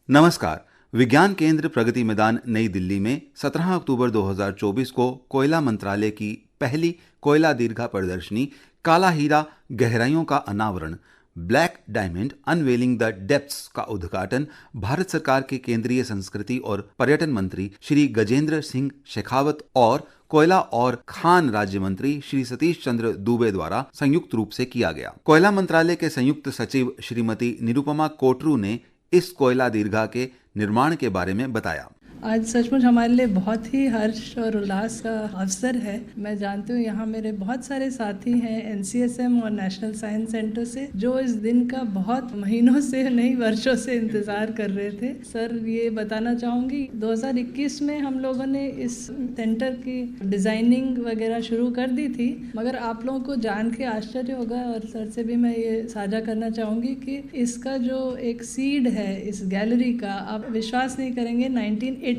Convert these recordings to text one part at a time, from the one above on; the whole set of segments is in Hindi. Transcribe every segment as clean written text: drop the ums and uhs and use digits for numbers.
नमस्कार। विज्ञान केंद्र प्रगति मैदान नई दिल्ली में 17 अक्टूबर 2024 को कोयला मंत्रालय की पहली कोयला दीर्घा प्रदर्शनी काला हीरा गहराइयों का अनावरण black diamond unveiling the depths का उद्घाटन भारत सरकार के केंद्रीय संस्कृति और पर्यटन मंत्री श्री गजेंद्र सिंह शेखावत और कोयला और खान राज्य मंत्री श्री सतीश चंद्र दुबे द्वारा संयुक्त रूप से किया गया। कोयला मंत्रालय के संयुक्त सचिव श्रीमती निरुपमा कोटरू ने इस कोयला दीर्घा के निर्माण के बारे में बताया। आज सचमुच हमारे लिए बहुत ही हर्ष और उल्लास का अवसर है। मैं जानती हूँ यहाँ मेरे बहुत सारे साथी हैं NCSM और नेशनल साइंस सेंटर से, जो इस दिन का बहुत महीनों से नहीं वर्षों से इंतज़ार कर रहे थे। सर, ये बताना चाहूँगी 2021 में हम लोगों ने इस सेंटर की डिज़ाइनिंग वगैरह शुरू कर दी थी, मगर आप लोगों को जान के आश्चर्य होगा और सर से भी मैं ये साझा करना चाहूँगी कि इसका जो एक सीड है इस गैलरी का, आप विश्वास नहीं करेंगे, 1980s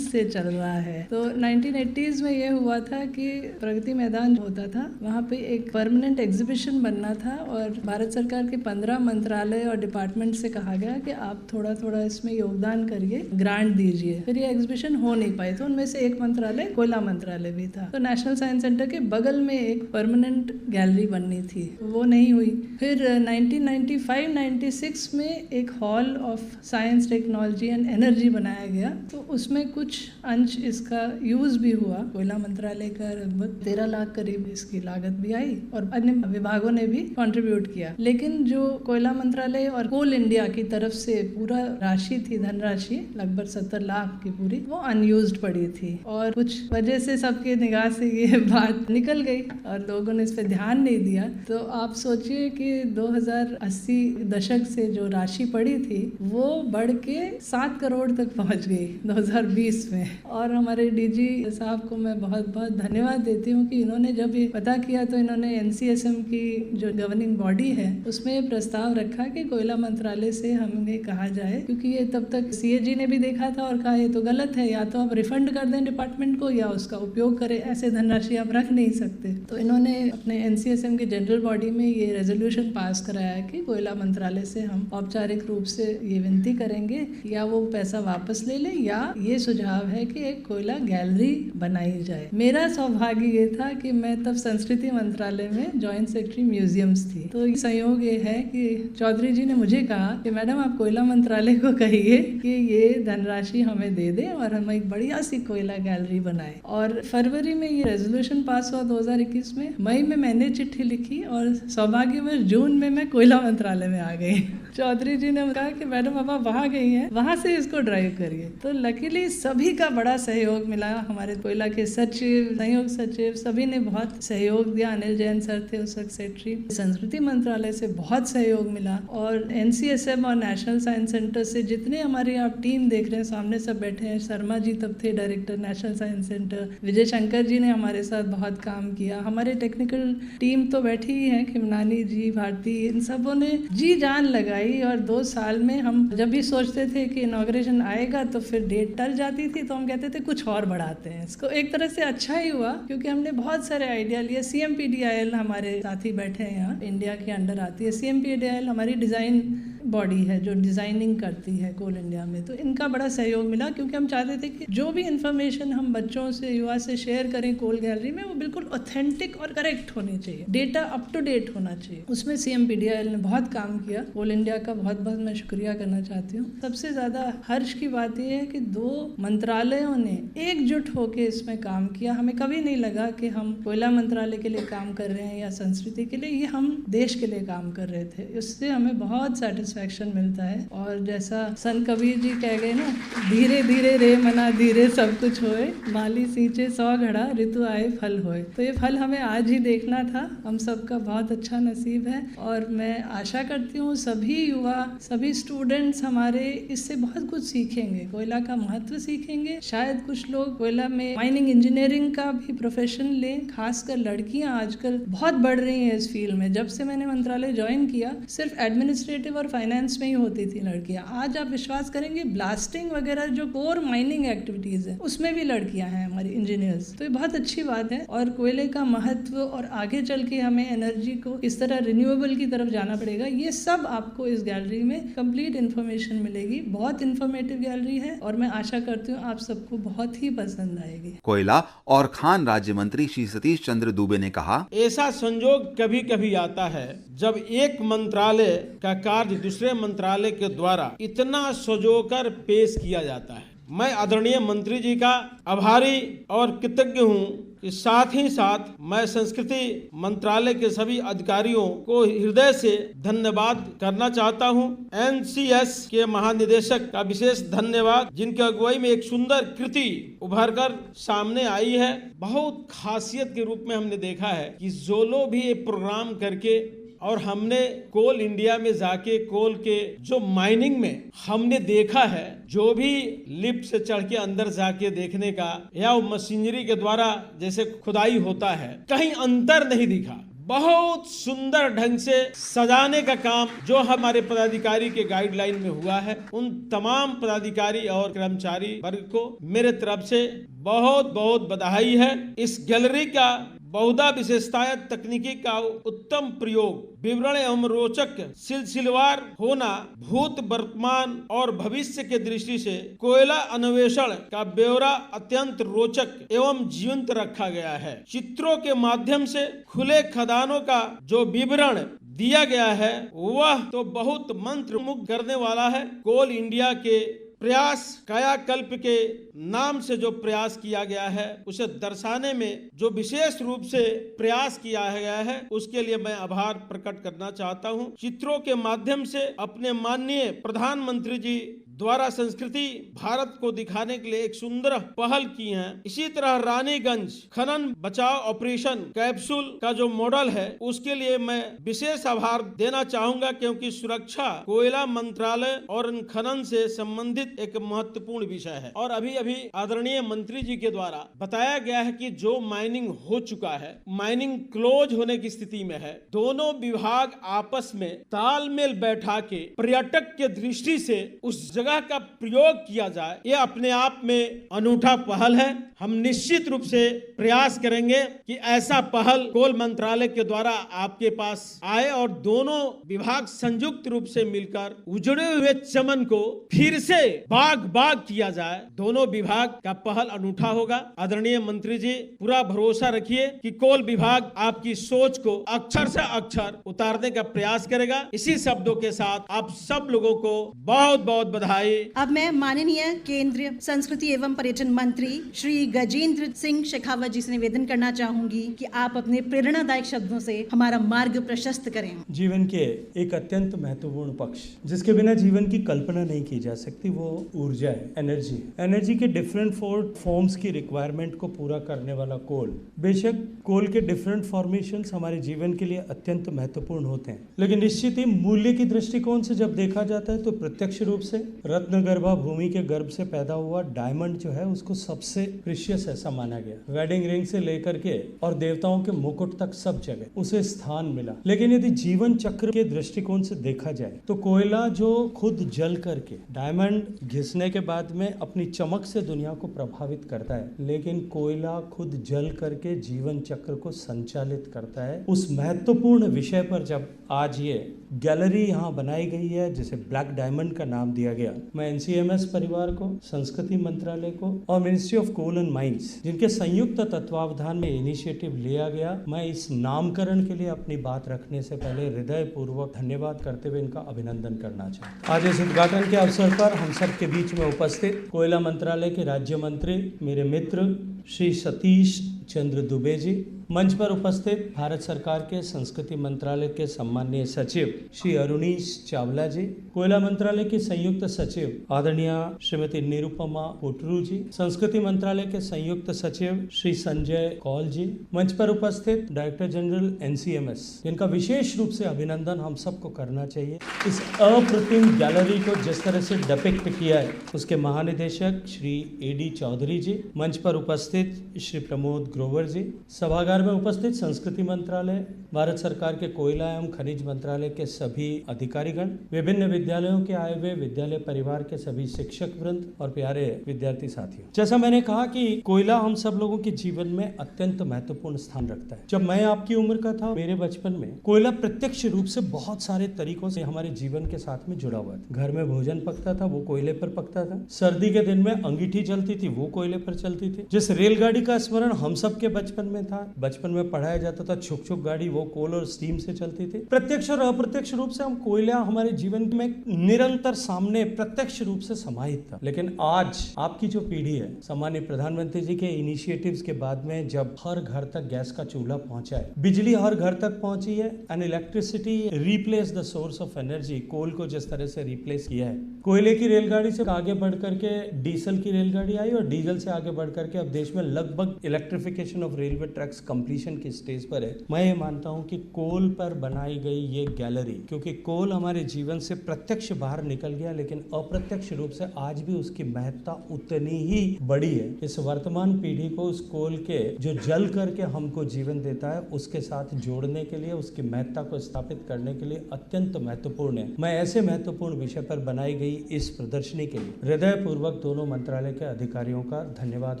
से चल रहा है। तो 1980s में ये हुआ था कि प्रगति मैदान होता था, वहाँ पे एक परमानेंट एग्जीबिशन बनना था और भारत सरकार के 15 मंत्रालय और डिपार्टमेंट से कहा गया कि आप थोड़ा थोड़ा इसमें योगदान करिए, ग्रांट दीजिए। फिर ये एग्जीबिशन हो नहीं पाई, तो उनमें से एक मंत्रालय कोयला मंत्रालय भी था। तो नेशनल साइंस सेंटर के बगल में एक परमानेंट गैलरी बननी थी, वो नहीं हुई। फिर 1995-96 में एक hall of science, technology and energy बनाया गया, तो उसमें कुछ अंश इसका यूज भी हुआ। कोयला मंत्रालय का लगभग 13 लाख करीब इसकी लागत भी आई और अन्य विभागों ने भी कंट्रीब्यूट किया। लेकिन जो कोयला मंत्रालय और कोल इंडिया की तरफ से पूरा राशि थी, धनराशि लगभग 70 लाख की पूरी, वो अनयूज्ड पड़ी थी और कुछ वजह से सबके निगाह से ये बात निकल गई और लोगों ने इस पर ध्यान नहीं दिया। तो आप सोचिए कि 2080 दशक से जो राशि पड़ी थी वो बढ़ के 7 करोड़ तक पहुंच गई 2020 में। और हमारे डीजी साहब को मैं बहुत बहुत धन्यवाद देती हूँ कि इन्होंने जब ये पता किया तो इन्होंने NCSM की जो गवर्निंग बॉडी है उसमें ये प्रस्ताव रखा कि कोयला मंत्रालय से हमें कहा जाए, क्योंकि ये तब तक CAG ने भी देखा था और कहा ये तो गलत है, या तो आप रिफंड कर दें डिपार्टमेंट को या उसका उपयोग करें, ऐसे धनराशि आप रख नहीं सकते। तो इन्होंने अपने NCSM की जनरल बॉडी में ये रेजोल्यूशन पास कराया कि कोयला मंत्रालय से हम औपचारिक रूप से ये विनती करेंगे या वो पैसा वापस ले ले, या ये सुझाव है कि एक कोयला गैलरी बनाई जाए। मेरा सौभाग्य ये था कि मैं तब संस्कृति मंत्रालय में जॉइंट सेक्रेटरी म्यूजियम्स थी। तो संयोग ये है कि चौधरी जी ने मुझे कहा कि मैडम आप कोयला मंत्रालय को कहिए कि ये धनराशि हमें दे दे और हम एक बढ़िया सी कोयला गैलरी बनाए। और फरवरी में ये रेजोल्यूशन पास हुआ 2021 में। मई में मैंने चिट्ठी लिखी और सौभाग्यवश जून में मैं कोयला मंत्रालय में आ गई। चौधरी जी ने कहा कि मैडम अब आप वहाँ गई हैं, वहाँ से इसको ड्राइव करिए। तो लकीली सभी का बड़ा सहयोग मिला। हमारे कोयला के सचिव, संयोग सचिव, सभी ने बहुत सहयोग दिया। अनिल जैन सर थे उस वक्त सेक्रेटरी। संस्कृति मंत्रालय से बहुत सहयोग मिला और NCSM और नेशनल साइंस सेंटर से जितने हमारे आप टीम देख रहे हैं, सामने सब बैठे हैं। शर्मा जी तब थे director national science centre. Vijay Shankar ji ने हमारे साथ बहुत काम किया। हमारे टेक्निकल टीम तो बैठी ही है, खिमनानी जी, भारती, इन सबों ने जी जान लगाई। और 2 साल में हम जब भी सोचते थे कि इनॉग्रेशन आएगा तो फिर डेट टल जाती थी, तो हम कहते थे कुछ और बढ़ाते हैं इसको। एक तरह से अच्छा ही हुआ क्योंकि हमने बहुत सारे आइडिया लिए। CMPDIL हमारे साथी बैठे हैं यहाँ, इंडिया के अंडर आती है। CMPDIL हमारी डिज़ाइन बॉडी है जो डिज़ाइनिंग करती है कोल इंडिया में। तो इनका बड़ा सहयोग मिला क्योंकि हम चाहते थे कि जो भी इन्फॉर्मेशन हम बच्चों से, युवा से शेयर करें कोल गैलरी में, वो बिल्कुल ऑथेंटिक और करेक्ट होनी चाहिए, डेटा अप टू डेट होना चाहिए। उसमें CMPDIL ने बहुत काम किया। कोल इंडिया का बहुत बहुत मैं शुक्रिया करना चाहती हूँ। सबसे ज़्यादा हर्ष की बात यह है कि 2 मंत्रालयों ने एकजुट होकर इसमें काम किया। हमें कभी नहीं लगा कि हम कोयला मंत्रालय के लिए काम कर रहे हैं या संस्कृति के लिए, ये हम देश के लिए काम कर रहे थे। इससे हमें बहुत सेटिस्फैक्शन मिलता है। और जैसा संत कबीर जी कह गए ना, धीरे धीरे रे मना धीरे सब कुछ होए, माली सींचे 100 घड़ा ऋतु आए फल होए। तो ये फल हमें आज ही देखना था। हम सबका बहुत अच्छा नसीब है और मैं आशा करती हूँ सभी युवा, सभी स्टूडेंट्स हमारे इससे बहुत कुछ सीखेंगे, कोयला का महत्व सीखेंगे। शायद कुछ लोग कोयला में माइनिंग इंजीनियरिंग का भी प्रोफेशन लें। खासकर लड़कियां आजकल बहुत बढ़ रही हैं इस फील्ड में। जब से मैंने मंत्रालय ज्वाइन किया, सिर्फ एडमिनिस्ट्रेटिव और फाइनेंस फाइनेंस में ही होती थी लड़कियां। आज आप विश्वास करेंगे ब्लास्टिंग वगैरह जो कोर माइनिंग एक्टिविटीज है उसमें भी लड़कियां हैं हमारी इंजीनियर्स। तो ये बहुत अच्छी बात है। और कोयले का महत्व और आगे चल के हमें एनर्जी को इस तरह रिन्यूएबल की तरफ जाना पड़ेगा, ये सब आपको इस गैलरी में कंप्लीट इन्फॉर्मेशन मिलेगी। बहुत इन्फॉर्मेटिव गैलरी है और मैं आशा करती हूँ आप सबको बहुत ही पसंद आएगी। कोयला और खान राज्य मंत्री श्री सतीश चंद्र दुबे ने कहा, ऐसा संजोग कभी कभी आता है जब एक मंत्रालय का कार्य दूसरे मंत्रालय के द्वारा इतना सजोकर पेश किया जाता है। मैं आदरणीय मंत्री जी का आभारी और कृतज्ञ हूँ कि साथ ही साथ मैं संस्कृति मंत्रालय के सभी अधिकारियों को हृदय से धन्यवाद करना चाहता हूं। एनसीएस के महानिदेशक का विशेष धन्यवाद, जिनकी अगुवाई में एक सुंदर कृति उभर कर सामने आई है। बहुत खासियत के रूप में हमने देखा है कि जो लोग भी ये प्रोग्राम करके और हमने कोल इंडिया में जाके कोल के जो माइनिंग में हमने देखा है, जो भी लिफ्ट से चढ़ के अंदर जाके देखने का या वो मशीनरी के द्वारा जैसे खुदाई होता है, कहीं अंतर नहीं दिखा। बहुत सुंदर ढंग से सजाने का काम जो हमारे पदाधिकारी के गाइडलाइन में हुआ है, उन तमाम पदाधिकारी और कर्मचारी वर्ग को मेरे तरफ से बहुत बहुत बधाई है। इस गैलरी का बहुधा विशेषताएं तकनीकी का उत्तम प्रयोग, विवरण एवं रोचक सिलसिलेवार होना, भूत वर्तमान और भविष्य के दृष्टि से कोयला अन्वेषण का ब्यौरा अत्यंत रोचक एवं जीवंत रखा गया है। चित्रों के माध्यम से खुले खदानों का जो विवरण दिया गया है वह तो बहुत मंत्रमुग्ध करने वाला है। कोल इंडिया के प्रयास कायाकल्प के नाम से जो प्रयास किया गया है उसे दर्शाने में जो विशेष रूप से प्रयास किया गया है उसके लिए मैं आभार प्रकट करना चाहता हूं। चित्रों के माध्यम से अपने माननीय प्रधानमंत्री जी द्वारा संस्कृति भारत को दिखाने के लिए एक सुंदर पहल की है। इसी तरह रानीगंज खनन बचाव ऑपरेशन कैप्सूल का जो मॉडल है उसके लिए मैं विशेष आभार देना चाहूंगा, क्योंकि सुरक्षा कोयला मंत्रालय और खनन से संबंधित एक महत्वपूर्ण विषय है। और अभी अभी आदरणीय मंत्री जी के द्वारा बताया गया है कि जो माइनिंग हो चुका है, माइनिंग क्लोज होने की स्थिति में है, दोनों विभाग आपस में तालमेल बैठा के पर्यटक के दृष्टि से उस जगह का प्रयोग किया जाए, ये अपने आप में अनूठा पहल है। हम निश्चित रूप से प्रयास करेंगे कि ऐसा पहल कोल मंत्रालय के द्वारा आपके पास आए और दोनों विभाग संयुक्त रूप से मिलकर उजड़े हुए चमन को फिर से बाग किया जाए। दोनों विभाग का पहल अनूठा होगा। आदरणीय मंत्री जी, पूरा भरोसा रखिए कि कोल विभाग आपकी सोच को अक्षर से अक्षर उतारने का प्रयास करेगा। इसी शब्दों के साथ आप सब लोगों को बहुत बहुत बधाई। अब मैं माननीय केंद्रीय संस्कृति एवं पर्यटन मंत्री श्री गजेंद्र सिंह शेखावत जी से निवेदन करना चाहूंगी कि आप अपने प्रेरणादायक शब्दों से हमारा मार्ग प्रशस्त करें। जीवन के एक अत्यंत महत्वपूर्ण पक्ष जिसके बिना जीवन की कल्पना नहीं की जा सकती वो ऊर्जा है, एनर्जी के डिफरेंट फॉर्म्स की रिक्वायरमेंट को पूरा करने वाला कोल। बेशक कोल के डिफरेंट फॉर्मेशंस हमारे जीवन के लिए अत्यंत महत्वपूर्ण होते हैं, लेकिन निश्चित ही मूल्य की दृष्टिकोण से जब देखा जाता है तो प्रत्यक्ष रूप से रत्नगर्भा भूमि के गर्भ से पैदा हुआ डायमंड जो है उसको सबसे प्रीशियस ऐसा माना गया। वेडिंग रिंग से लेकर के और देवताओं के मुकुट तक सब जगह उसे स्थान मिला। लेकिन यदि जीवन चक्र के दृष्टिकोण से देखा जाए तो कोयला जो खुद जल करके डायमंड घिसने के बाद में अपनी चमक से दुनिया को प्रभावित करता है, लेकिन कोयला खुद जल करके जीवन चक्र को संचालित करता है। उस महत्वपूर्ण विषय पर जब आज ये गैलरी यहाँ बनाई गई है जिसे ब्लैक डायमंड का नाम दिया गया, मैं एनसीएमएस परिवार को, संस्कृति मंत्रालय को और ministry of coal and mines जिनके संयुक्त तत्वावधान में इनिशिएटिव लिया गया, मैं इस नामकरण के लिए अपनी बात रखने से पहले हृदय पूर्वक धन्यवाद करते हुए इनका अभिनंदन करना चाहता हूँ। आज इस उद्घाटन के अवसर पर हम सब के बीच में उपस्थित कोयला मंत्रालय के राज्य मंत्री मेरे मित्र श्री सतीश चंद्र दुबे जी, मंच पर उपस्थित भारत सरकार के संस्कृति मंत्रालय के सम्माननीय सचिव श्री अरुणीश चावला जी, कोयला मंत्रालय के संयुक्त सचिव आदरणीय श्रीमती निरुपमा पोटरू जी, संस्कृति मंत्रालय के संयुक्त सचिव श्री संजय कौल जी, मंच पर उपस्थित डायरेक्टर जनरल एनसीएमएस जिनका विशेष रूप से अभिनंदन हम सबको करना चाहिए। इस अप्रतिम गैलरी को जिस तरह से डिपिक्ट किया है उसके महानिदेशक श्री एडी चौधरी जी, मंच पर उपस्थित श्री प्रमोद ग्रोवर जी, सभागार वेबिनार में उपस्थित संस्कृति मंत्रालय, भारत सरकार के कोयला एवं खनिज मंत्रालय के सभी अधिकारीगण, विभिन्न विद्यालयों के आए हुए विद्यालय परिवार के सभी शिक्षक वृंद और प्यारे विद्यार्थी साथियों, जैसा मैंने कहा कि कोयला हम सब लोगों के जीवन में अत्यंत महत्वपूर्ण स्थान रखता है। जब मैं आपकी उम्र का था, मेरे बचपन में कोयला प्रत्यक्ष रूप से बहुत सारे तरीकों से हमारे जीवन के साथ में जुड़ा हुआ था। घर में भोजन पकता था, वो कोयले पर पकता था। सर्दी के दिन में अंगीठी जलती थी, वो कोयले पर चलती थी। जिस रेलगाड़ी का स्मरण हम सब के बचपन में था, बचपन में पढ़ाया जाता था, छुक छुक गाड़ी, वो कोल और स्टीम से चलती थी। प्रत्यक्ष और अप्रत्यक्ष रूप से हम कोयला हमारे जीवन में निरंतर सामने प्रत्यक्ष रूप से समाहित था। लेकिन आज आपकी जो पीढ़ी है, सम्मानित प्रधानमंत्री जी के इनिशिएटिव्स के बाद में जब हर घर तक गैस का चूल्हा पहुंचा है, बिजली हर घर तक पहुंची है, and electricity replace the source of energy, coal को जिस तरह से रिप्लेस किया है, कोयले की रेलगाड़ी से आगे बढ़ करके डीजल की रेलगाड़ी आई और डीजल से आगे बढ़ करके अब देश में लगभग electrification of railway tracks completion की स्टेज पर है। मैं ये मानता हूं कि कोल पर बनाई गई ये गैलरी, क्योंकि कोल हमारे जीवन से प्रत्यक्ष बाहर निकल गया लेकिन अप्रत्यक्ष रूप से आज भी उसकी महत्ता उतनी ही बड़ी है। इस वर्तमान पीढ़ी को उस कोल के जो जल करके हमको जीवन देता है उसके साथ जोड़ने के लिए, उसकी महत्ता को स्थापित करने के लिए अत्यंत महत्वपूर्ण है। मैं ऐसे महत्वपूर्ण विषय पर बनाई गई इस प्रदर्शनी के लिए हृदय पूर्वक दोनों मंत्रालय के अधिकारियों का धन्यवाद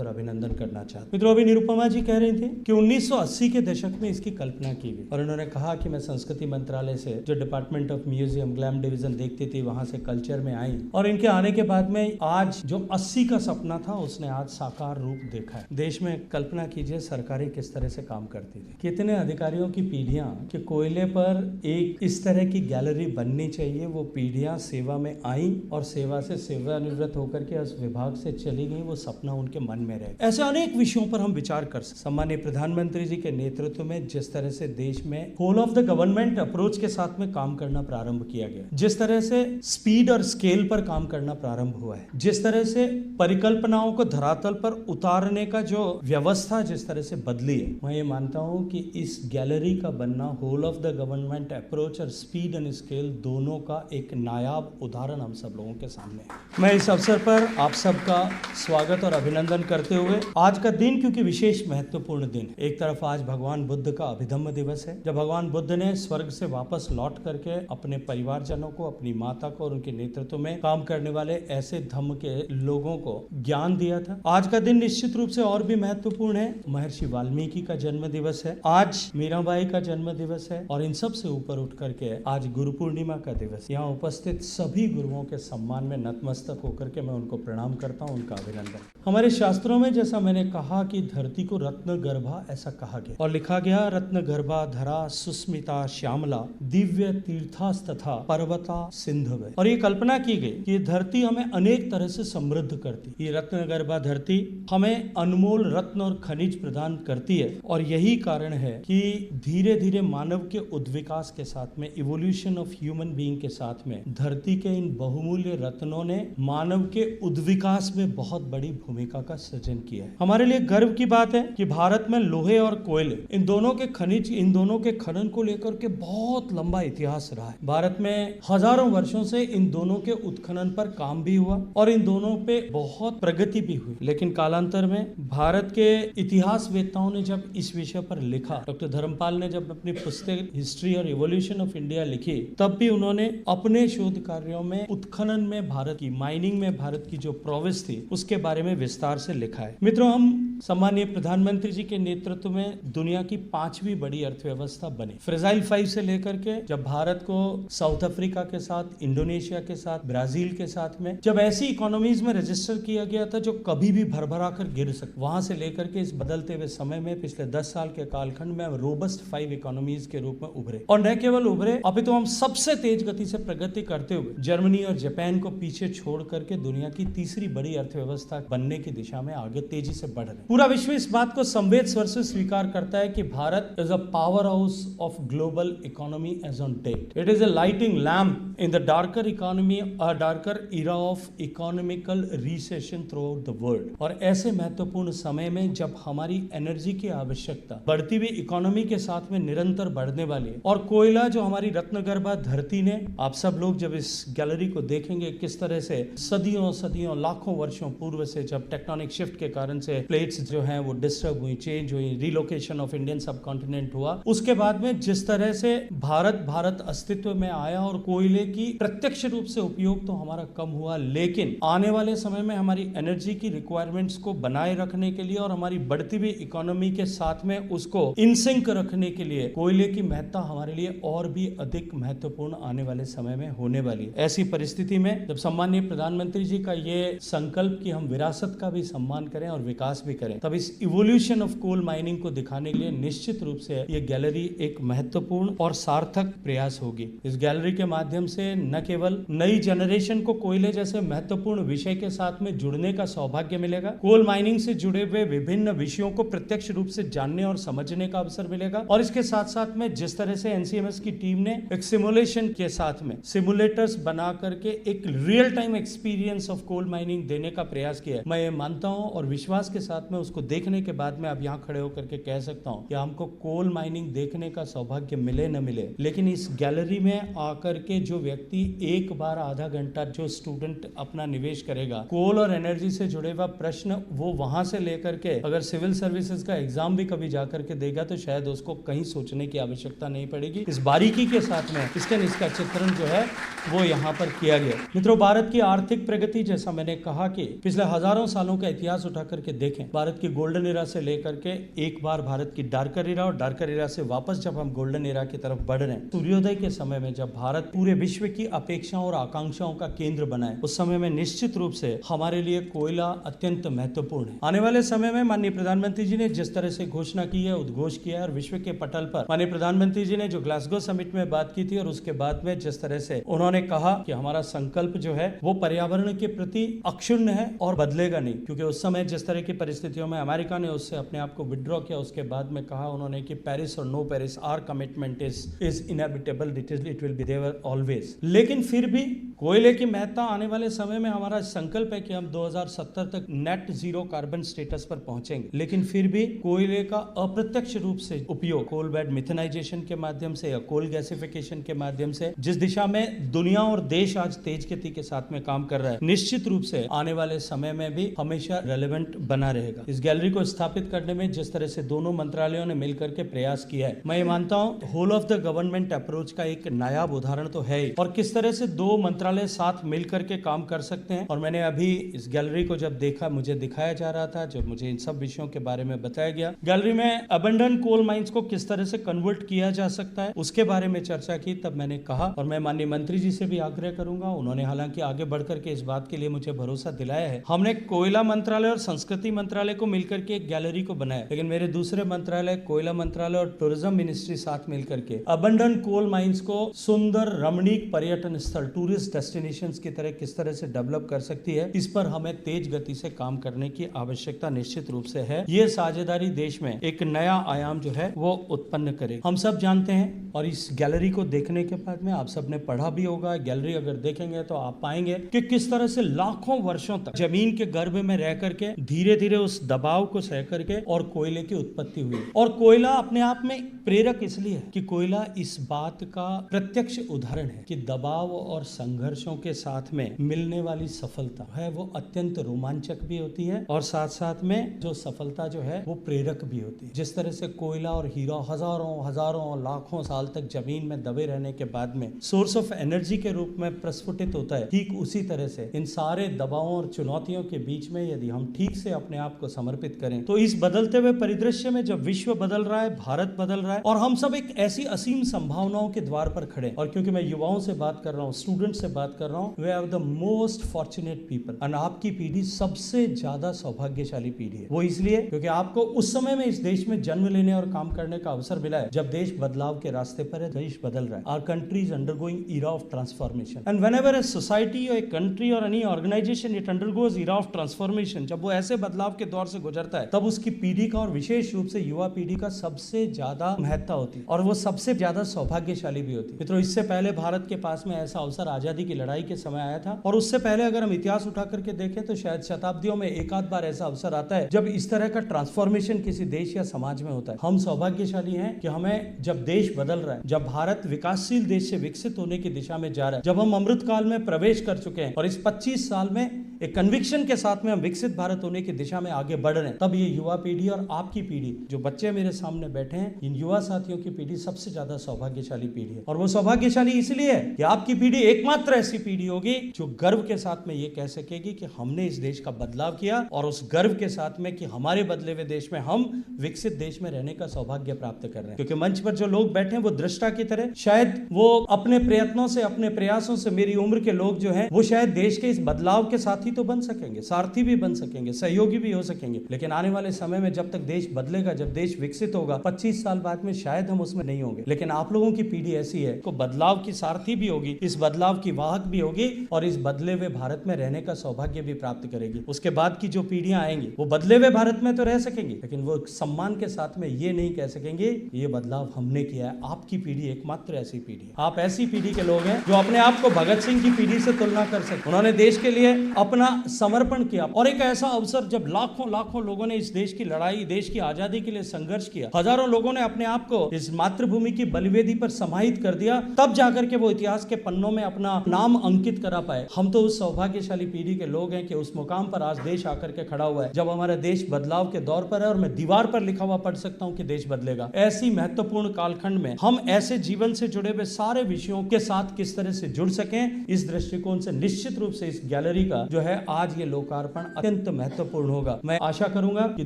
और अभिनंदन करना चाहता हूं। मित्रों, अभी निरुपमा जी कह रही थी कि 1980 के दशक में इसकी कल्पना की गई और उन्होंने कहा कि मैं संस्कृति मंत्रालय से जो department of museum glam division देखती थी, वहां से कल्चर में आई और इनके आने के बाद में आज जो 80 का सपना था उसने आज साकार रूप देखा है। देश में कल्पना कीजिए सरकारें किस तरह से काम करती थी, कितने अधिकारियों की पीढ़ियां कि कोयले पर एक इस तरह की गैलरी बननी चाहिए, वो पीढ़ियां सेवा में आई और सेवा से सेवानिवृत्त होकर के उस विभाग से चली गई, वो सपना उनके मन में रहे। ऐसे अनेक विषयों पर हम विचार कर सकते। सम्मानीय प्रधानमंत्री जी के नेतृत्व में जिस तरह से देश में whole of the government approach के साथ में काम करना प्रारंभ किया गया, जिस तरह से स्पीड और स्केल पर काम करना प्रारंभ हुआ है, जिस तरह से परिकल्पनाओं को धरातल पर उतारने का जो व्यवस्था जिस तरह से बदली है, मैं ये मानता हूं कि इस गैलरी का बनना whole of the government approach और स्पीड एंड स्केल दोनों का एक नायाब उदाहरण हम सब लोगों के सामने है। मैं इस अवसर पर आप सबका स्वागत और अभिनंदन करते हुए आज का दिन, क्योंकि विशेष महत्वपूर्ण दिन, एक तरफ आज भगवान बुद्ध का अभिधम्म दिवस है, जब भगवान बुद्ध ने स्वर्ग से वापस लौट करके अपने परिवारजनों को, अपनी माता को और उनके नेतृत्व में काम करने वाले ऐसे धम्म के लोगों को ज्ञान दिया था। आज का दिन निश्चित रूप से और भी महत्वपूर्ण है। महर्षि वाल्मीकि का जन्म दिवस है, आज मीराबाई का जन्म दिवस है और इन सब से ऊपर उठ करके आज गुरु पूर्णिमा का दिवस। यहाँ उपस्थित सभी गुरुओं के सम्मान में नतमस्तक होकर के मैं उनको प्रणाम करता हूँ, उनका अभिनंदन। हमारे शास्त्रों में जैसा मैंने कहा कि धरती को रत्न गर्भा ऐसा कहा गया और लिखा गया, रत्न गर्भा धरा सुस्मिता श्यामला दिव्य तीर्थास्तथा पर्वता सिंधवे। और ये कल्पना की गई कि ये धरती हमें अनेक तरह से समृद्ध करती, ये रत्न गर्भा धरती हमें अनमोल रत्न और खनिज प्रदान करती है और यही कारण है कि धीरे धीरे मानव के उद्विकास के साथ में, इवोल्यूशन ऑफ ह्यूमन बीइंग के साथ में, धरती के इन बहुमूल्य रत्नों ने मानव के उद्विकास में बहुत बड़ी भूमिका का सृजन किया है। हमारे लिए गर्व की बात है कि भारत में लोहे और कोयले, इन दोनों के खनिज, इन दोनों के खनन को लेकर के बहुत लंबा इतिहास रहा है। भारत में हजारों वर्षों से इन दोनों के उत्खनन पर काम भी हुआ और इन दोनों पे बहुत प्रगति भी हुई, लेकिन कालांतर में भारत के इतिहास वेत्ताओं ने जब इस विषय पर लिखा, डॉक्टर धर्मपाल ने जब अपनी पुस्तक हिस्ट्री और इवोल्यूशन ऑफ इंडिया लिखी, तब भी उन्होंने अपने शोध कार्यों में उत्खनन में भारत की, माइनिंग में भारत की जो प्रोविस थी उसके बारे में विस्तार से लिखा है। मित्रों, हम सम्मानीय प्रधानमंत्री जी के नेतृत्व में दुनिया की 5वीं बड़ी अर्थव्यवस्था बनी। फ्रेजाइल 5 से लेकर के जब भारत को साउथ अफ्रीका के साथ, इंडोनेशिया के साथ, ब्राजील के साथ में जब ऐसी इकोनॉमीज में रजिस्टर किया गया था जो कभी भी भरभरा कर गिर सकती, वहां से लेकर के इस बदलते हुए समय में पिछले 10 साल के कालखंड में रोबस्ट 5 इकोनॉमीज के रूप में उभरे और न केवल उभरे, अभी तो हम सबसे तेज गति से प्रगति करते हुए जर्मनी और जापान को पीछे छोड़ करके दुनिया की तीसरी बड़ी अर्थव्यवस्था बनने की दिशा में आगे तेजी से बढ़ रहे। पूरा विश्व इस बात को संवेद स्वर से स्वीकार करता है कि Bharat is a power house of global economy as on date. It is a lighting lamp in the darker economy, a darker era of economical recession throughout the world. और ऐसे महत्वपूर्ण समय में जब हमारी एनर्जी की आवश्यकता बढ़ती हुई इकोनॉमी के साथ में निरंतर बढ़ने वाली है, और कोयला जो हमारी रत्नगर्भा धरती ने, आप सब लोग जब इस गैलरी को देखेंगे किस तरह से सदियों सदियों लाखों वर्षों पूर्व से जब टेक्टोनिक शिफ्ट के कारण से प्लेट्स जो हैं वो डिस्टर्ब हुई, चेंज हुई, रिलोकेशन ऑफ इंडियन सब कॉन्टिनेंट हुआ, उसके बाद में जिस तरह से भारत अस्तित्व में आया और कोयले की प्रत्यक्ष रूप से उपयोग तो हमारा कम हुआ, लेकिन आने वाले समय में हमारी एनर्जी की रिक्वायरमेंट्स को बनाए रखने के लिए और हमारी बढ़ती हुई इकोनॉमी के साथ में उसको इन सिंक रखने के लिए कोयले की महत्ता हमारे लिए और भी अधिक महत्वपूर्ण आने वाले समय में होने वाली है। ऐसी परिस्थिति में जब सम्माननीय प्रधानमंत्री जी का ये संकल्प कि हम विरासत का भी सम्मान करें और विकास भी करें, तब इस इवोल्यूशन ऑफ कोल माइनिंग को दिखाने के लिए निश्चित रूप से ये गैलरी एक महत्वपूर्ण और सार्थक प्रयास होगी। इस गैलरी के माध्यम से न केवल नई जनरेशन को कोयले जैसे महत्वपूर्ण विषय के साथ में जुड़ने का सौभाग्य मिलेगा, कोल माइनिंग से जुड़े हुए विभिन्न विषयों को प्रत्यक्ष रूप से जानने और समझने का अवसर मिलेगा, और इसके साथ साथ में जिस तरह से एनसीएमएस की टीम ने एक सिमुलेशन के साथ में सिमुलेटर्स बना करके एक real time experience of coal mining देने का प्रयास किया है, मैं ये मानता हूं और विश्वास के साथ में उसको देखने के बाद में अब यहाँ खड़े होकर के कह सकता हूँ कि हमको कोल माइनिंग देखने का सौभाग्य मिले न मिले, लेकिन इस गैलरी में आकर के जो व्यक्ति एक बार आधा घंटा जो स्टूडेंट अपना निवेश करेगा, कोल और एनर्जी से जुड़े हुआ प्रश्न वो वहां से लेकर के अगर सिविल सर्विसेज का एग्जाम भी कभी जाकर के देगा तो शायद उसको कहीं सोचने की आवश्यकता नहीं पड़ेगी। इस बारीकी के साथ में इसका चित्रण जो है वो यहाँ पर किया गया। मित्रों, भारत की आर्थिक प्रगति, जैसा मैंने कहा कि पिछले हजारों सालों का इतिहास उठा करके देखें, भारत की गोल्डन एरा से लेकर के एक बार भारत की डार्कर एरा और डार्कर एरा से वापस जब हम गोल्डन एरा की तरफ बढ़ रहे हैं, सूर्योदय के समय में जब भारत पूरे विश्व की अपेक्षाओं और आकांक्षाओं का केंद्र बना है, उस समय में निश्चित रूप से हमारे लिए कोयला अत्यंत महत्वपूर्ण है। आने वाले समय में माननीय प्रधानमंत्री जी ने जिस तरह से घोषणा की है, उद्घोष किया है, और विश्व के पटल पर माननीय प्रधानमंत्री जी ने जो ग्लासगो समिट में बात की थी और उसके बाद में जिस तरह से उन्होंने कहा कि हमारा संकल्प जो है वो पर्यावरण के प्रति अक्षुण्ण है और बदलेगा नहीं, क्योंकि उस समय जिस तरह की परिस्थितियों में अमेरिका ने उससे अपने आप को विड्रॉ किया, उसके बाद में कहा उन्होंने कि पेरिस और no Paris, our commitment is inevitable, it will be there always. लेकिन फिर भी कोयले की महत्ता आने वाले समय में हमारा संकल्प है कि हम 2070 तक नेट जीरो कार्बन स्टेटस पर पहुंचेंगे, लेकिन फिर भी कोयले का अप्रत्यक्ष रूप से उपयोग कोल बेड मिथेनाइजेशन के माध्यम से या कोल गैसिफिकेशन के माध्यम से जिस दिशा में दुनिया और देश आज तेज गति के साथ में काम कर रहा है, निश्चित रूप से आने वाले समय में भी हमेशा रेलेवेंट बना रहेगा। इस गैलरी को स्थापित करने में जिस तरह से दोनों मंत्रालयों ने मिलकर के प्रयास किया है, मैं ये मानता हूं whole of the government approach का एक नायाब उदाहरण तो है ही, और किस तरह से दो मंत्रालय साथ मिलकर के काम कर सकते हैं। और मैंने अभी इस गैलरी को जब देखा, मुझे दिखाया जा रहा था, जब मुझे इन सब विषयों के बारे में बताया गया, गैलरी में अबंडेंट कोल माइंस को किस तरह से कन्वर्ट किया जा सकता है उसके बारे में चर्चा की, तब मैंने कहा, और मैं माननीय मंत्री जी से भी आग्रह करूंगा, उन्होंने हालांकि आगे बढ़कर के इस बात के लिए मुझे भरोसा दिलाया है, हमने कोयला मंत्रालय और संस्कृति मंत्रालय को मिलकर के एक गैलरी को बनाया, लेकिन मेरे दूसरे मंत्रालय कोयला मंत्रालय और टूरिज्म मिनिस्ट्री साथ मिलकर के अबंडेंट कोल माइंस को सुंदर रमणीक पर्यटन स्थल, टूरिस्ट डेस्टिनेशंस की तरह किस तरह से डेवलप कर सकती है, इस पर हमें तेज गति से काम करने की आवश्यकता निश्चित रूप से है। ये साझेदारी देश में एक नया आयाम जो है वो उत्पन्न करे। हम सब जानते हैं, और इस गैलरी को देखने के बाद में आप सब ने पढ़ा भी होगा, गैलरी अगर देखेंगे तो आप पाएंगे कि किस तरह से लाखों वर्षों तक जमीन के गर्भ में रह करके धीरे धीरे उस दबाव को सह करके और कोयले की उत्पत्ति हुई। और कोयला अपने आप में प्रेरक इसलिए है कि कोयला इस बात का प्रत्यक्ष उदाहरण है कि दबाव और संघर्षों के साथ में मिलने वाली सफलता है वो अत्यंत रोमांचक भी होती है, और साथ साथ में जो सफलता जो है वो प्रेरक भी होती है। जिस तरह से कोयला और हीरा हजारों लाखों साल तक जमीन में दबे रहने के बाद में सोर्स ऑफ एनर्जी के रूप में प्रस्फुटित होता है, ठीक उसी तरह से इन सारे दबावों और चुनौतियों के बीच में यदि हम ठीक से अपने आप को समर्पित करें तो इस बदलते हुए परिदृश्य में जब विश्व बदल रहा है, भारत बदल रहा है, और हम सब एक ऐसी असीम संभावनाओं के द्वार पर खड़े, और क्योंकि मैं युवाओं से बात कर रहा हूँ, स्टूडेंट से बात कर रहा हूँ, we are the most fortunate people, और आपकी पीढ़ी सबसे ज्यादा सौभाग्यशाली पीढ़ी है। वो इसलिए क्योंकि आपको उस समय में इस देश में जन्म लेने और काम करने का अवसर मिला है जब देश बदलाव के रास्ते पर है, देश बदल रहा है। Our country is undergoing era of transformation, and whenever a society or a country or any organization it undergoes era of transformation, जब वो ऐसे बदलाव के दौर से गुजरता है तब उसकी पीढ़ी का और विशेष रूप से युवा पीढ़ी का सबसे ज्यादा महत्ता होती है, और वो सबसे ज्यादा सौभाग्यशाली भी होती है। मित्रों, इससे पहले भारत के पास में ऐसा अवसर आजादी की लड़ाई के समय आया था, और उससे पहले अगर हम इतिहास उठा करके देखें तो शायद शताब्दियों में एक आध बार ऐसा अवसर आता है जब इस तरह का ट्रांसफॉर्मेशन किसी देश या समाज में होता है। हम सौभाग्यशाली हैं कि हमें जब देश बदल रहा है, जब भारत विकासशील देश से विकसित होने की दिशा में जा रहा है, जब हम अमृत काल में प्रवेश कर चुके हैं और इस 25 साल में एक कन्विक्शन के साथ में हम विकसित भारत होने की दिशा में आगे बढ़ रहे हैं, तब ये युवा पीढ़ी और आपकी पीढ़ी, जो बच्चे मेरे सामने बैठे हैं, इन युवा साथियों की पीढ़ी सबसे ज्यादा सौभाग्यशाली पीढ़ी है। और वो सौभाग्यशाली इसलिए है कि आपकी पीढ़ी एकमात्र ऐसी पीढ़ी होगी जो गर्व के साथ में ये कह सकेगी कि हमने इस देश का बदलाव किया, और उस गर्व के साथ में कि हमारे बदले हुए देश में हम विकसित देश में रहने का सौभाग्य प्राप्त कर रहे हैं। क्योंकि मंच पर जो लोग बैठे हैं वो दृष्टा की तरह, शायद वो अपने प्रयत्नों से, अपने प्रयासों से, मेरी उम्र के लोग जो हैं वो शायद देश के इस बदलाव के साथी तो बन सकेंगे, सारथी भी बन सकेंगे, सहयोगी भी हो सकेंगे, लेकिन आने वाले समय में जब तक देश बदलेगा, जब देश विकसित होगा, 25 साल बाद में शायद हम उसमें नहीं होंगे। लेकिन आप लोगों की पीढ़ी ऐसी है को बदलाव की सारथी भी होगी, इस बदलाव की वाहक भी होगी, और इस बदले हुए भारत में रहने का सौभाग्य भी प्राप्त करेगी। उसके बाद की जो पीढ़ियां आएंगी वो बदले हुए भारत में तो रह सकेंगी, लेकिन वो सम्मान के साथ में ये नहीं कह सकेंगे ये बदलाव हमने किया है। आपकी पीढ़ी एकमात्र ऐसी पीढ़ी है। आप ऐसी पीढ़ी के लोग हैं जो अपने आप को भगत सिंह की पीढ़ी से तुलना कर सकते। उन्होंने देश के लिए अपना समर्पण किया, और एक ऐसा अवसर जब लाखों लाखों लोगों ने इस देश की लड़ाई, देश की आजादी के लिए संघर्ष किया, हजारों लोगों ने अपने आप को इस मातृभूमि की बलिवेदी पर समाहित कर दिया, तब जाकर के वो इतिहास के पन्नों में अपना नाम अंकित करा पाए। हम तो उस सौभाग्यशाली पीढ़ी के लोग हैं कि उस मुकाम पर आज देश आकर के खड़ा हुआ है जब हमारा देश बदलाव के दौर पर है, और मैं दीवार पर लिखा हुआ पढ़ सकता हूं कि देश बदलेगा। ऐसी महत्वपूर्ण कालखंड में हम ऐसे जीवन से जुड़े हुए सारे विषयों के साथ किस तरह से जुड़ सकें, इस दृष्टिकोण से निश्चित रूप से इस गैलरी का जो है आज ये लोकार्पण अत्यंत महत्वपूर्ण होगा। मैं आशा करूंगा कि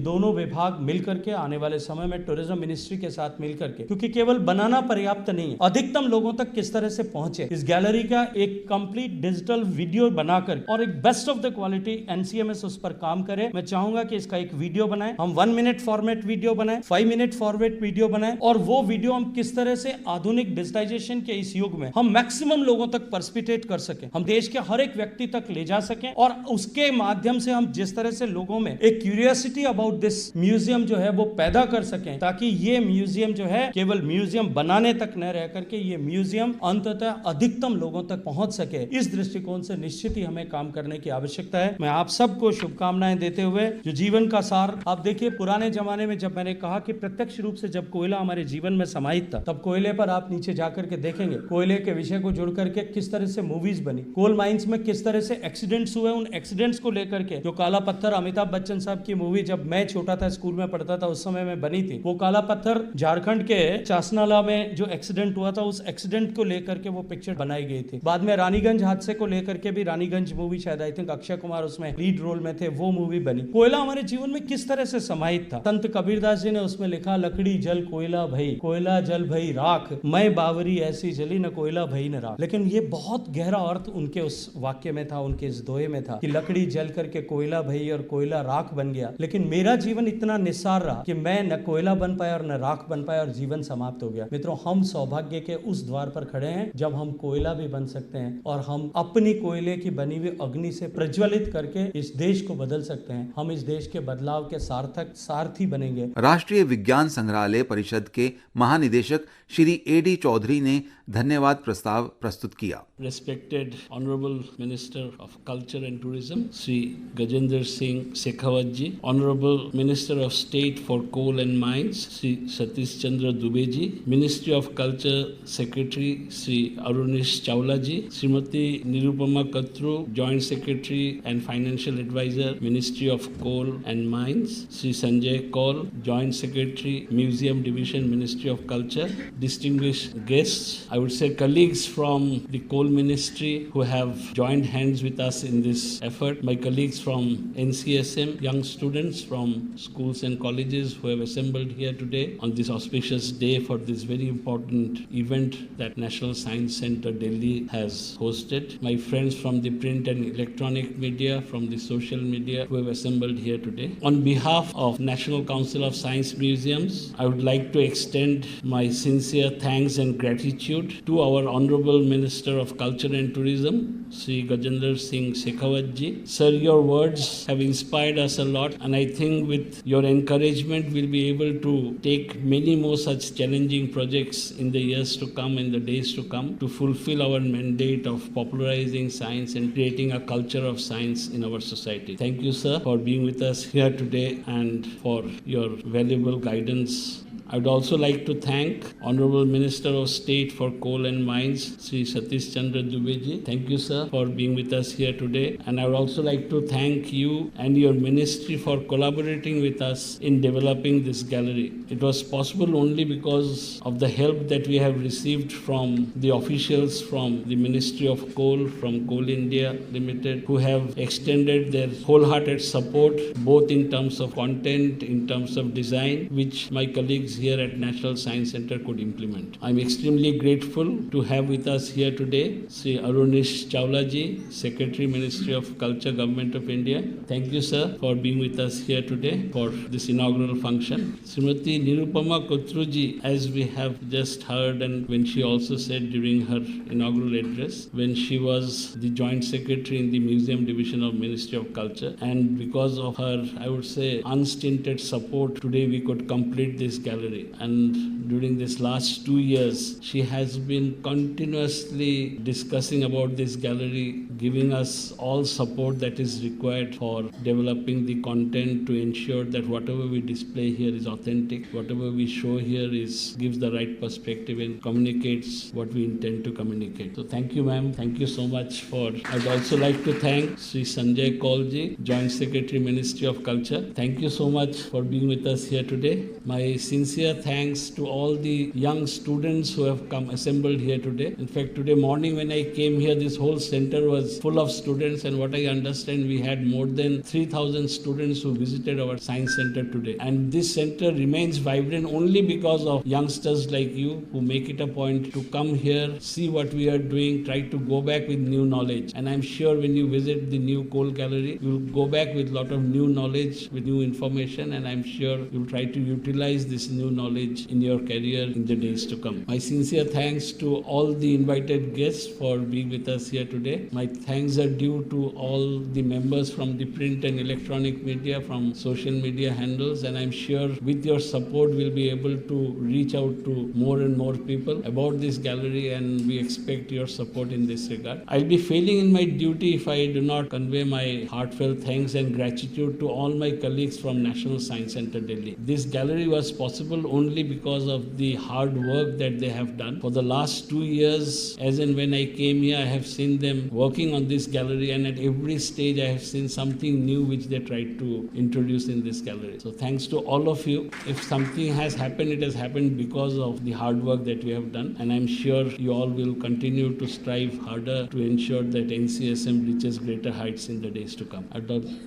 दोनों विभाग मिलकर के आने वाले समय में टूरिज्म मिनिस्ट्री के साथ मिलकर के, क्योंकि केवल बनाना पर्याप्त नहीं है, अधिकतम लोगों तक किस तरह से पहुंचे, इस गैलरी का एक कंप्लीट डिजिटल वीडियो बनाकर और एक बेस्ट ऑफ द क्वालिटी एनसीएमएस उस पर काम करे। मैं चाहूंगा कि इसका एक वीडियो बनाएं, हम 1 मिनट फॉर्मेट वीडियो बनाएं, 5 मिनट फॉर्मेट वीडियो बनाएं, और वो वीडियो हम किस तरह से आधुनिक डिजिटाइजेशन के इस युग में हम मैक्सिमम लोगों तक पर्सपिटेट कर सकें, हम देश के हर एक व्यक्ति तक ले जा सकें, और उसके माध्यम से हम जिस तरह से लोगों में एक क्यूरियोसिटी अबाउट दिस म्यूजियम जो है वो पैदा कर सकें, ताकि ये म्यूजियम जो है केवल म्यूजियम बनाने तक न रह करके ये म्यूजियम अंततः अधिकतम लोगों तक पहुंच सके। इस दृष्टिकोण से निश्चित ही हमें काम करने की आवश्यकता है। मैं आप सबको शुभकामनाएं देते हुए, जो जीवन का सार, आप देखिए पुराने जमाने में जब मैंने कहा कि प्रत्यक्ष रूप से जब कोयला हमारे जीवन में समाहित था, तब कोयले पर आप नीचे जाकर के देखेंगे कोयले के विषय को जुड़ करके किस तरह से मूवीज बनी, कोल माइंस में किस तरह से एक्सीडेंट्स हुए, उन एक्सीडेंट्स को लेकर के जो काला पत्थर, अमिताभ बच्चन साहब की मूवी जब मैं छोटा था, स्कूल में पढ़ता था, उस समय में बनी थी। वो काला पत्थर झारखंड के चासनाला में जो एक्सीडेंट हुआ था, उस एक्सीडेंट को लेकर के वो पिक्चर बनाई गई थी। बाद में रानीगंज हादसे को लेकर के भी, रानीगंज मूवी शायद आई थिंक अक्षय कुमार उसमें लीड रोल में थे, वो मूवी बनी। कोयला हमारे जीवन में किस तरह से समाहित था। संत कबीरदास जी ने उसमें लिखा, लकड़ी जल कोयला भई, कोयला जल भई राख, मैं बावरी ऐसी जली न कोयला भई न राख। लेकिन ये बहुत गहरा अर्थ उनके उस वाक्य में था, उनके इस दोहे में था कि लकड़ी जल करके कोयला भई और कोयला राख बन गया, लेकिन मेरा जीवन इतना निस्सार रहा कि मैं न कोयला बन पाया और न राख बन पाया, और जीवन समाप्त हो गया। मित्रों, हम सौभाग्य के उस द्वार पर खड़े हैं जब हम कोयला भी बन सकते हैं, और हम अपनी कोयले की बनी हुई अग्नि से प्रज्वलित करके इस देश को बदल सकते हैं। हम इस देश के बदलाव के सार्थक सारथी बनेंगे। राष्ट्रीय विज्ञान संग्रहालय परिषद के महानिदेशक श्री A.D. चौधरी ने धन्यवाद प्रस्ताव प्रस्तुत किया। Respected Honorable Minister of Culture and Tourism, Sri Gajendra Singh Shekhawat ji, Honorable Minister of State for Coal and Mines, Sri Satish Chandra Dubey ji, Ministry of Culture Secretary Sri Arunesh Chawla ji, Srimati Nirupama Katru, Joint Secretary and Financial Advisor, Ministry of Coal and Mines, Sri Sanjay Kaul, Joint Secretary, Museum Division, Ministry of Culture, distinguished guests, I would say colleagues from the Coal Ministry who have joined hands with us in this effort, my colleagues from NCSM, young students from schools and colleges who have assembled here today on this auspicious day for this very important event that National Science Centre Delhi has hosted, my friends from the print and electronic media, from the social media who have assembled here today. On behalf of National Council of Science Museums, I would like to extend my sincere thanks and gratitude gratitude to our Honorable Minister of Culture and Tourism, Sri Gajendra Singh Shekhawat ji. Sir, your words have inspired us a lot, and I think with your encouragement, we'll be able to take many more such challenging projects in the years to come, in the days to come, to fulfill our mandate of popularizing science and creating a culture of science in our society. Thank you, sir, for being with us here today and for your valuable guidance. I would also like to thank Honorable Minister of State for Coal and Mines, Sri Satish Chandra Dubey ji. Thank you, sir, for being with us here today. And I would also like to thank you and your ministry for collaborating with us in developing this gallery. It was possible only because of the help that we have received from the officials from the Ministry of Coal, from Coal India Limited, who have extended their wholehearted support, both in terms of content, in terms of design, which my colleagues here at National Science Center could implement. I'm extremely grateful to have with us here today Sri Arunish Chawla ji, Secretary, Ministry of Culture, Government of India. Thank you, sir, for being with us here today for this inaugural function. Srimati Nirupama Kotru ji, as we have just heard, and when she also said during her inaugural address, when she was the Joint Secretary in the Museum Division of Ministry of Culture, and because of her, I would say, unstinted support, today we could complete this gallery. And during this last 2 years, she has been continuously discussing about this gallery, giving us all support that is required for developing the content to ensure that whatever we display here is authentic, whatever we show here gives the right perspective and communicates what we intend to communicate. So thank you, ma'am. Thank you so much I'd also like to thank Sri Sanjay Kaul ji, Joint Secretary, Ministry of Culture. Thank you so much for being with us here today. My sincere thanks to all the young students who have come assembled here today. In fact, today morning when I came here, this whole center was full of students, and what I understand, we had more than 3,000 students who visited our science center today. And this center remains vibrant only because of youngsters like you who make it a point to come here, see what we are doing, try to go back with new knowledge. And I'm sure when you visit the new coal gallery, you'll go back with a lot of new knowledge, with new information, and I'm sure you'll try to utilize this new knowledge in your career in the days to come. My sincere thanks to all the invited guests for being with us here today. My thanks are due to all the members from the print and electronic media, from social media handles, and I'm sure with your support we'll be able to reach out to more and more people about this gallery, and we expect your support in this regard. I'll be failing in my duty if I do not convey my heartfelt thanks and gratitude to all my colleagues from National Science Center, Delhi. This gallery was possible only because of the hard work that they have done. For the last 2 years, as and when I came here, I have seen them working on this gallery, and at every stage I have seen something new which they tried to introduce in this gallery. So thanks to all of you. If something has happened, it has happened because of the hard work that we have done, and I'm sure you all will continue to strive harder to ensure that NCSM reaches greater heights in the days to come.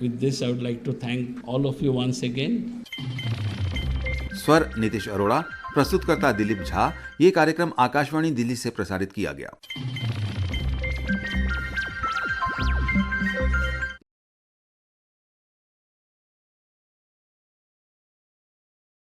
With this, I would like to thank all of you once again. स्वर नीतीश अरोड़ा, प्रस्तुतकर्ता दिलीप झा। ये कार्यक्रम आकाशवाणी दिल्ली से प्रसारित किया गया।